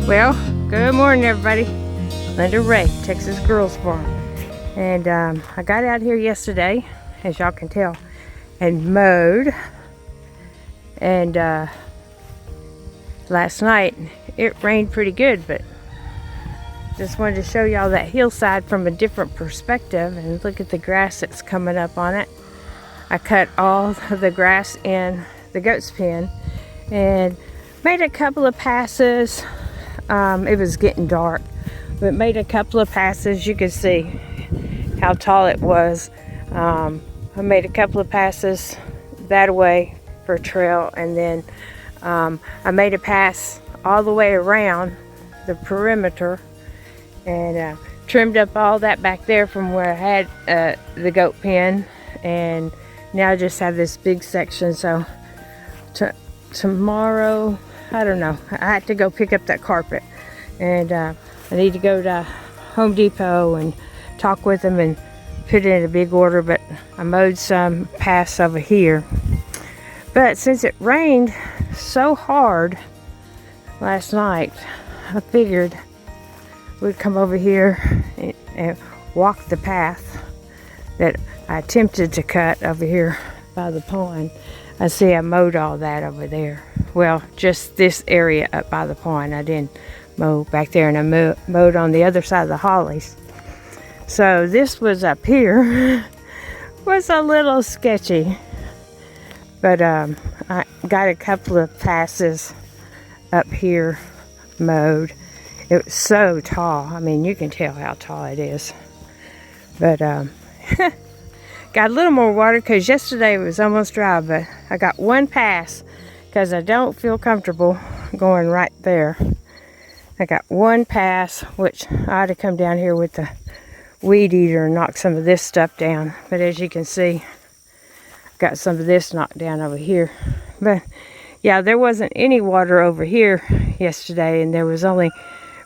Well, good morning everybody. Under Wright, Texas Girls Farm. And I got out here yesterday, as y'all can tell, and mowed. And last night it rained pretty good, but just wanted to show y'all that hillside from a different perspective and look at the grass that's coming up on it. I cut all of the grass in the goat's pen and made a couple of passes. It was getting dark, but made a couple of passes. You could see how tall it was. I made a couple of passes that way for a trail, and then I made a pass all the way around the perimeter and trimmed up all that back there from where I had the goat pen, and now I just have this big section. So tomorrow, I don't know, I had to go pick up that carpet, and I need to go to Home Depot and talk with them and put it in a big order. But I mowed some paths over here, but since it rained so hard last night, I figured we'd come over here and walk the path that I attempted to cut over here by the pond. I see I mowed all that over there. Well, just this area up by the pond. I didn't mow back there, and I mowed on the other side of the hollies. So this was up here was a little sketchy, but I got a couple of passes up here mowed. It was so tall. I mean, you can tell how tall it is. But got a little more water because yesterday it was almost dry, but I got one pass because I don't feel comfortable going right there. I got one pass, which I ought to come down here with the weed eater and knock some of this stuff down. But as you can see, I've got some of this knocked down over here. But yeah, there wasn't any water over here yesterday, and there was only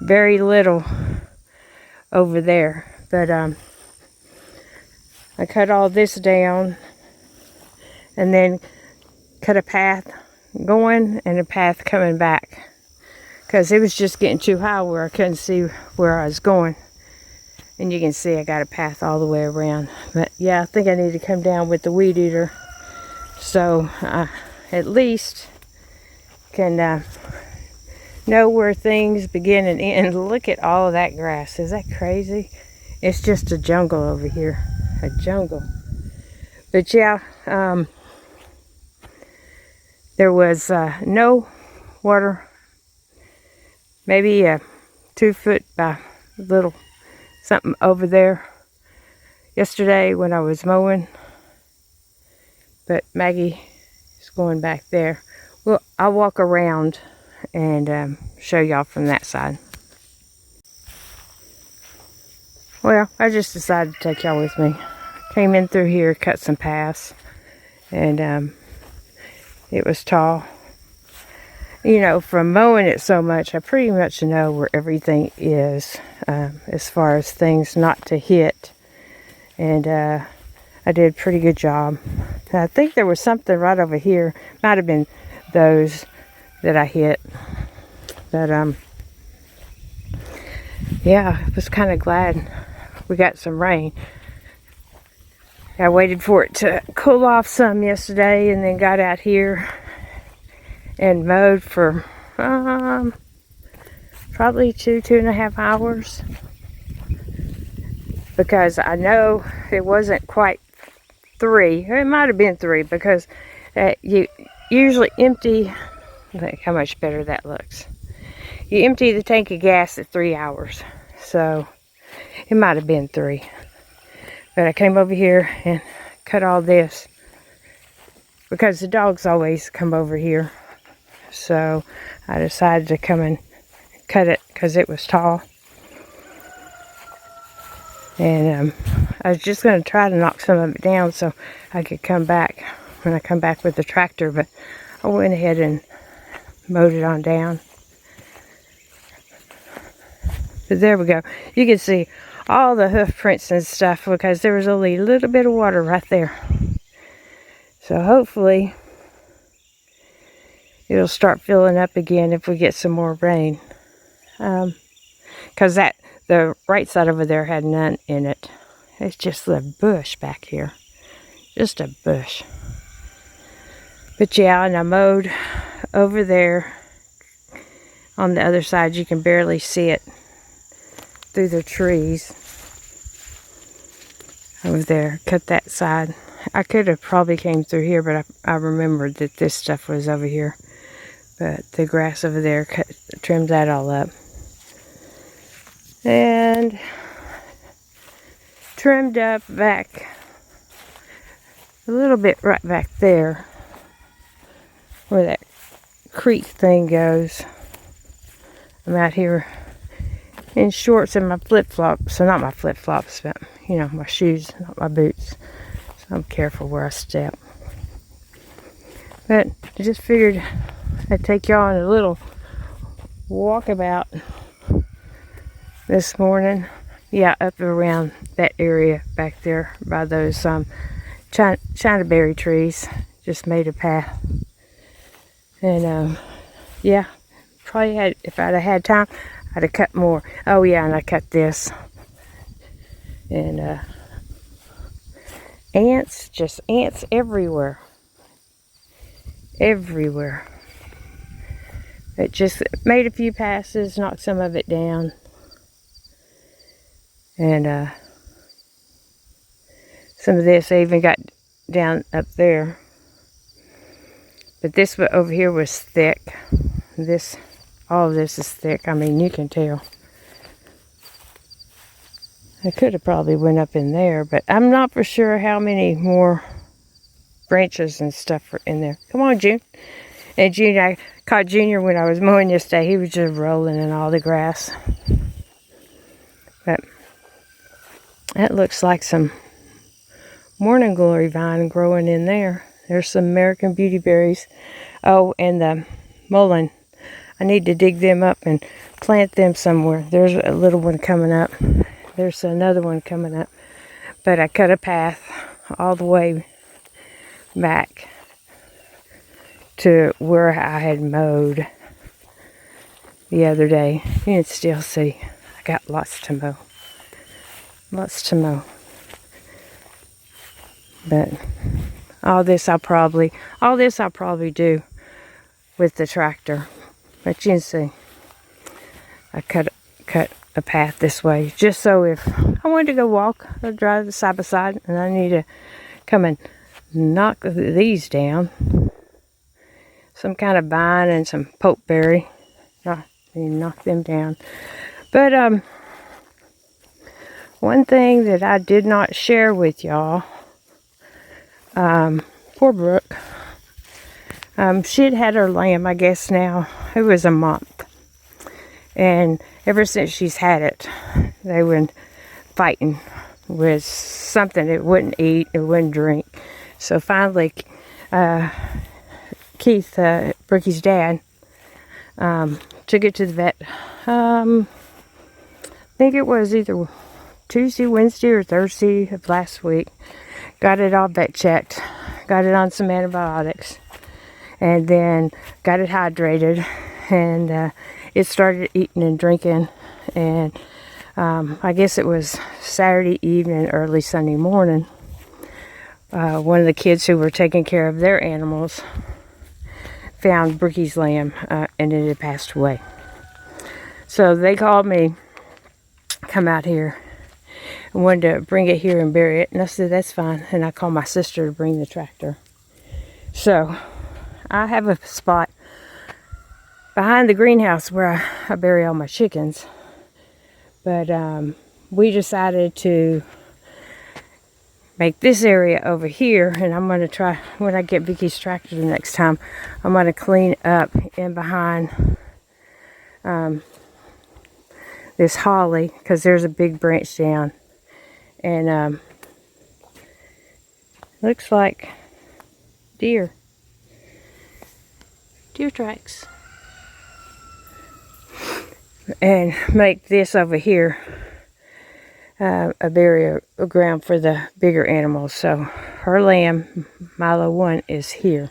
very little over there. But I cut all this down and then cut a path going and a path coming back, because it was just getting too high where I couldn't see where I was going. And you can see I got a path all the way around. But yeah, I think I need to come down with the weed eater so I at least can know where things begin and end. Look at all of that grass. Is that crazy? It's just a jungle over here. A jungle. But yeah, there was no water. Maybe a 2 foot by little something over there yesterday when I was mowing. But Maggie is going back there. Well, I'll walk around and show y'all from that side. Well, I just decided to take y'all with me. Came in through here, cut some paths, and it was tall. You know, from mowing it so much, I pretty much know where everything is as far as things not to hit. And I did a pretty good job. I think there was something right over here. Might have been those that I hit. But yeah, I was kind of glad we got some rain. I waited for it to cool off some yesterday, and then got out here and mowed for probably 2.5 hours, because I know it wasn't quite 3. It might have been 3, because you usually empty. Look how much better that looks. You empty the tank of gas at 3 hours, so it might have been 3. But I came over here and cut all this because the dogs always come over here. So I decided to come and cut it because it was tall. And I was just going to try to knock some of it down so I could come back when I come back with the tractor. But I went ahead and mowed it on down. But there we go. You can see all the hoof prints and stuff because there was only a little bit of water right there. So hopefully it'll start filling up again if we get some more rain. because the right side over there had none in it. It's just a bush back here, just a bush. But yeah, and I mowed over there on the other side. You can barely see it through the trees over there. Cut that side. I could have probably came through here, but I remembered that this stuff was over here. But the grass over there, trimmed that all up. And trimmed up back a little bit right back there where that creek thing goes. I'm out here in shorts and my flip-flops. So not my flip-flops, but you know, my shoes, not my boots. So I'm careful where I step. But I just figured I'd take y'all on a little walkabout this morning. Yeah, up around that area back there by those China berry trees. Just made a path. And yeah, probably had, if I'd have had time, I'd have cut more. Oh yeah, and I cut this. And ants, just ants everywhere. Everywhere. It just made a few passes, knocked some of it down. And some of this I even got down up there. But this over here was thick. All of this is thick. I mean, you can tell. I could have probably went up in there, but I'm not for sure how many more branches and stuff are in there. Come on, June. And June, I caught Junior when I was mowing yesterday. He was just rolling in all the grass. But that looks like some morning glory vine growing in there. There's some American beauty berries. Oh, and the mullein. I need to dig them up and plant them somewhere. There's a little one coming up. There's another one coming up. But I cut a path all the way back to where I had mowed the other day. You can still see I got lots to mow. Lots to mow. But all this I'll probably do with the tractor. But you can see I cut a path this way, just so if I wanted to go walk or drive side by side and I need to come and knock these down, some kind of vine and some pokeberry, knock them down. But one thing that I did not share with y'all, poor Brooke, she had her lamb, I guess now, it was a month. And ever since she's had it, they were fighting with something. It wouldn't eat, it wouldn't drink. So finally, Keith, Brookie's dad, took it to the vet. I think it was either Tuesday, Wednesday, or Thursday of last week. Got it all vet checked. Got it on some antibiotics. And then got it hydrated. And it started eating and drinking. And I guess it was Saturday evening, early Sunday morning. One of the kids who were taking care of their animals found Brookie's lamb, and it had passed away. So they called me, come out here, and wanted to bring it here and bury it. And I said, that's fine. And I called my sister to bring the tractor. So I have a spot behind the greenhouse where I bury all my chickens. But we decided to make this area over here, and I'm going to try, when I get Vicky's tractor the next time, I'm going to clean up in behind this holly, because there's a big branch down. And looks like deer tracks. And make this over here a burial ground for the bigger animals. So her lamb, Milo 1, is here.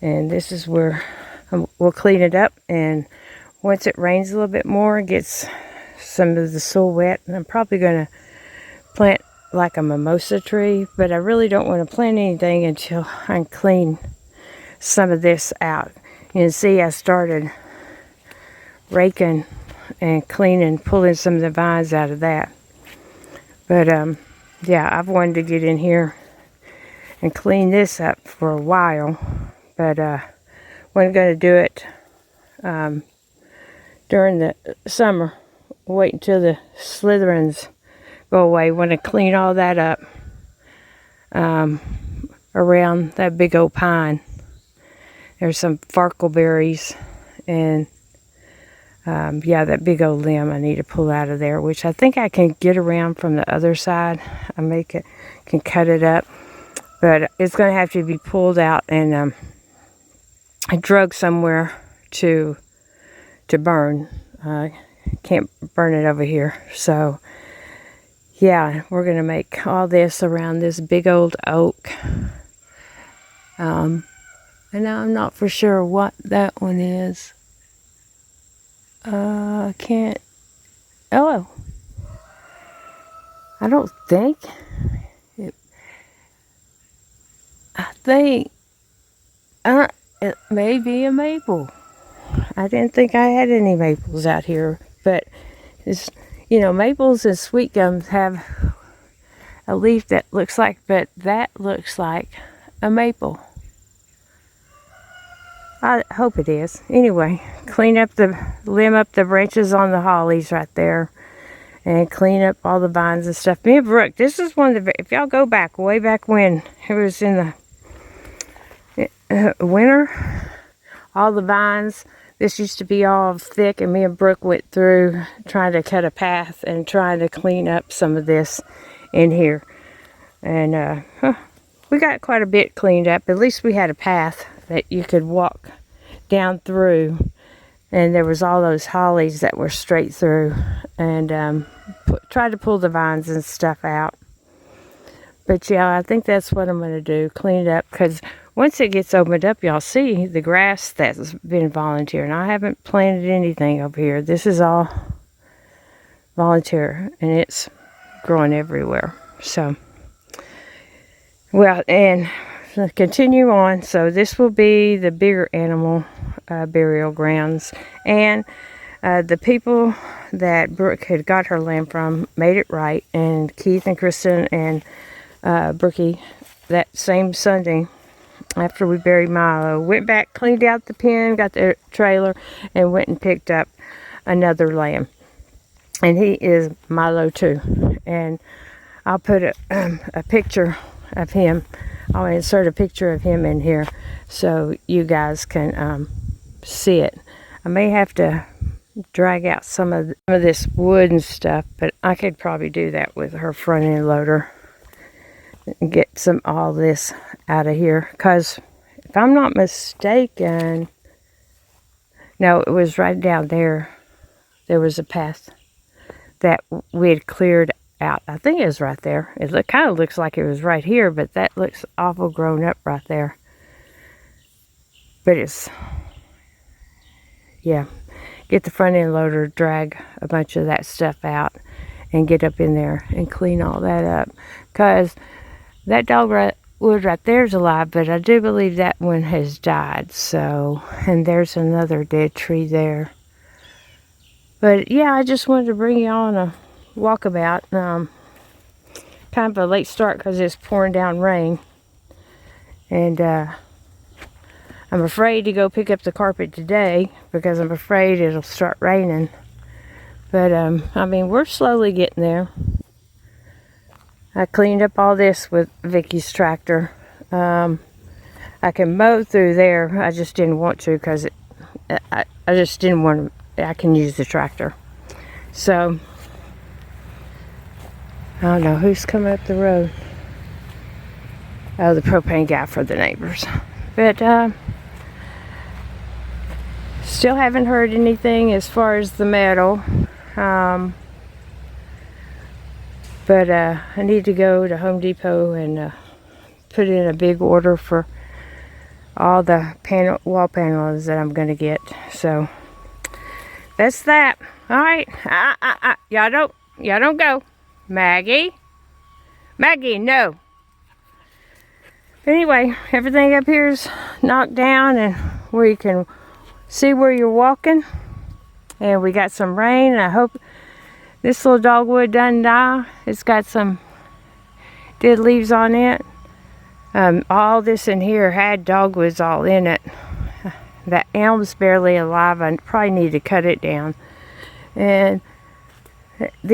And this is where we'll clean it up and once it rains a little bit more, it gets some of the soil wet, and I'm probably going to plant like a mimosa tree, but I really don't want to plant anything until I clean some of this out. You can see I started raking and cleaning, pulling some of the vines out of that. But yeah, I've wanted to get in here and clean this up for a while, but wasn't going to do it during the summer. Wait until the slitherings go away. Want to clean all that up around that big old pine. There's some farkleberries, and yeah, that big old limb I need to pull out of there, which I think I can get around from the other side. I can cut it up, but it's going to have to be pulled out and drug somewhere to burn. Can't burn it over here. So yeah, we're going to make all this around this big old oak. And now I'm not for sure what that one is. I can't. Oh, I don't think. I think it may be a maple. I didn't think I had any maples out here, but it's, you know, maples and sweet gums have a leaf that looks like, but that looks like a maple. I hope it is. Anyway, clean up limb up the branches on the hollies right there, and clean up all the vines and stuff. Me and Brooke, this is one of the, if y'all go back, way back when it was in the winter, all the vines, this used to be all thick, and me and Brooke went through trying to cut a path and trying to clean up some of this in here. And we got quite a bit cleaned up. At least we had a path that you could walk down through, and there was all those hollies that were straight through, and tried to pull the vines and stuff out. But yeah, I think that's what I'm going to do, clean it up, because once it gets opened up, y'all see the grass that's been volunteer, and I haven't planted anything over here. This is all volunteer, and it's growing everywhere. So, well, and continue on. So this will be the bigger animal burial grounds, and the people that Brooke had got her land from made it right, and Keith and Kristen and Brookie, that same Sunday after we buried Milo, went back, cleaned out the pen, got the trailer, and went and picked up another lamb. And he is Milo too. And I'll put a picture of him. I'll insert a picture of him in here so you guys can see it. I may have to drag out some of this wood and stuff, but I could probably do that with her front end loader and get all this out of here. Because if I'm not mistaken, no, it was right down there. There was a path that we had cleared out. I think it was right there. It kind of looks like it was right here, but that looks awful grown up right there. But it's, yeah, get the front end loader, drag a bunch of that stuff out, and get up in there and clean all that up. Because that dogwood right there is alive, but I do believe that one has died. So, and there's another dead tree there. But yeah, I just wanted to bring you on a walkabout. Kind of a late start because it's pouring down rain, and I'm afraid to go pick up the carpet today because I'm afraid it'll start raining. But I mean, we're slowly getting there. I cleaned up all this with Vicky's tractor. I can mow through there. I just didn't want to because I just didn't want to. I can use the tractor. So I don't know who's coming up the road. Oh, the propane guy for the neighbors. But still haven't heard anything as far as the metal. But I need to go to Home Depot and put in a big order for all the wall panels that I'm going to get. So that's that. All right. Y'all don't go. Maggie, no. But anyway, everything up here is knocked down and where you can see where you're walking. And we got some rain, and I hope this little dogwood doesn't die. It's got some dead leaves on it. All this in here had dogwoods all in it. That elm's barely alive. I probably need to cut it down. And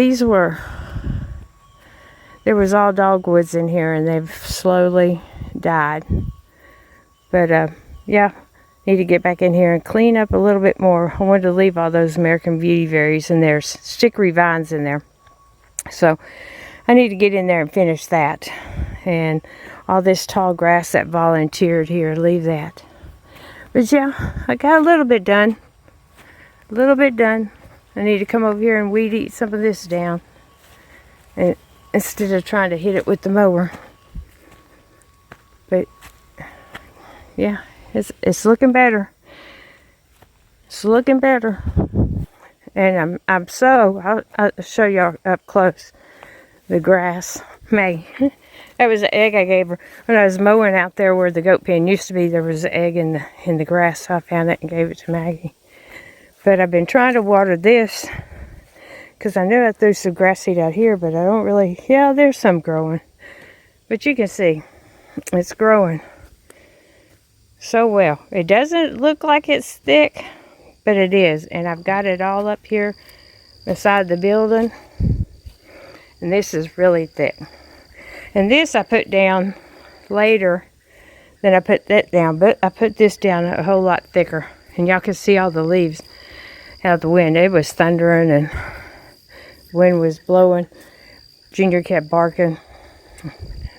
there was all dogwoods in here, and they've slowly died. But yeah, need to get back in here and clean up a little bit more. I wanted to leave all those American Beautyberries and there's stickery vines in there. So I need to get in there and finish that. And all this tall grass that volunteered here, leave that. But yeah, I got a little bit done. I need to come over here and weed eat some of this down, and instead of trying to hit it with the mower. But yeah, it's looking better. It's looking better. And I'll show y'all up close the grass. May. That was the egg I gave her when I was mowing out there where the goat pen used to be. There was an egg in the grass, so I found it and gave it to Maggie. But I've been trying to water this because I knew I threw some grass seed out here, but I don't really. Yeah, there's some growing, but you can see it's growing so well. It doesn't look like it's thick, but it is. And I've got it all up here beside the building, and this is really thick. And this I put down later than I put that down, but I put this down a whole lot thicker, and y'all can see all the leaves out of the wind. It was thundering and the wind was blowing. Junior kept barking.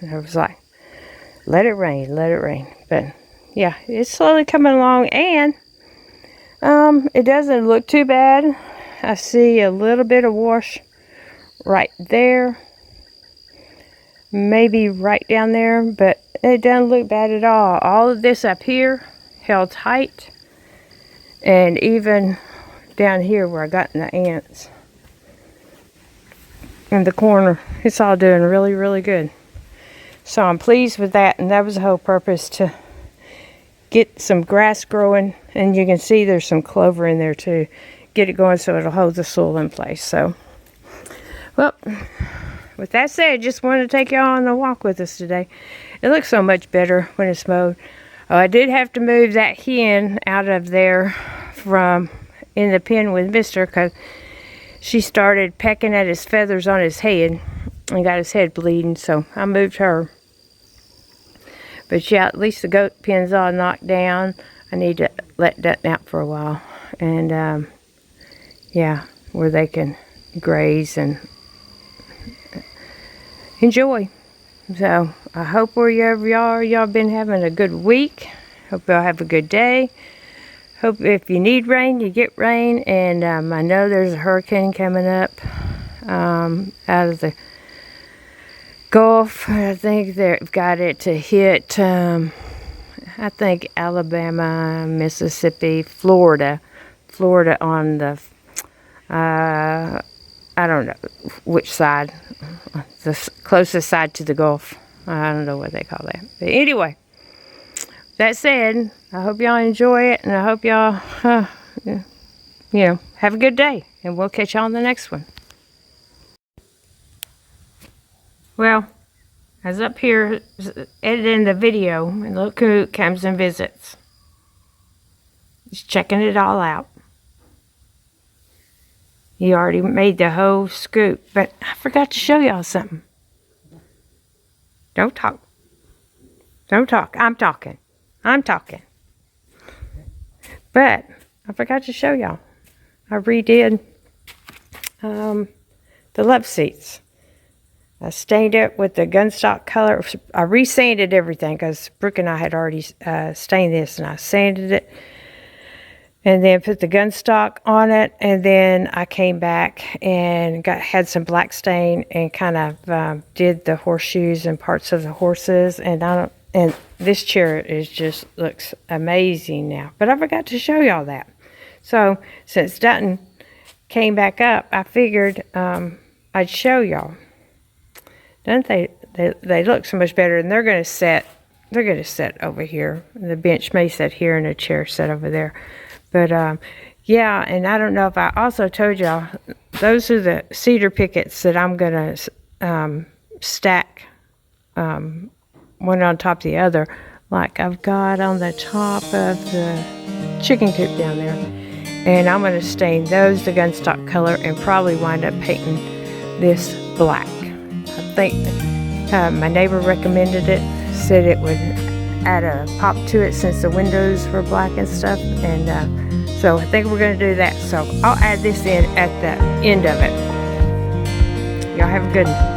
And I was like, let it rain, let it rain. But yeah, it's slowly coming along, and it doesn't look too bad. I see a little bit of wash right there, maybe right down there, but it doesn't look bad at all. All of this up here held tight, and even down here where I got in the ants in the corner, it's all doing really, really good. So I'm pleased with that, and that was the whole purpose, to get some grass growing. And you can see there's some clover in there too. Get it going so it'll hold the soil in place. So, well, with that said, just wanted to take y'all on a walk with us today. It looks so much better when it's mowed. Oh, I did have to move that hen out of there from in the pen with Mister, because she started pecking at his feathers on his head and got his head bleeding, so I moved her. But yeah, at least the goat pen's all knocked down. I need to let Dutton out for a while, and yeah, where they can graze and enjoy. So I hope wherever y'all been having a good week. Hope y'all have a good day. Hope if you need rain, you get rain. And I know there's a hurricane coming up out of the Gulf. I think they've got it to hit, I think Alabama, Mississippi, Florida on the, I don't know which side, the closest side to the Gulf. I don't know what they call that. But anyway, that said, I hope y'all enjoy it, and I hope y'all, have a good day, and we'll catch y'all on the next one. Well, I was up here editing the video, and look who comes and visits. He's checking it all out. He already made the whole scoop, but I forgot to show y'all something. Don't talk. Don't talk. I'm talking. But I forgot to show y'all. I redid the love seats. I stained it with the gunstock color. I resanded everything because Brooke and I had already stained this, and I sanded it and then put the gunstock on it, and then I came back and had some black stain and kind of did the horseshoes and parts of the horses, and this chair looks amazing now. But I forgot to show y'all that. So since Dutton came back up, I figured I'd show y'all. Don't they? They look so much better, and they're gonna sit over here. The bench may sit here and a chair sit over there. But yeah, and I don't know if I also told y'all, those are the cedar pickets that I'm gonna stack one on top of the other, like I've got on the top of the chicken coop down there. And I'm gonna stain those the gunstock color and probably wind up painting this black. I think my neighbor recommended it, said it would add a pop to it since the windows were black and stuff. And so I think we're gonna do that. So I'll add this in at the end of it. Y'all have a good one.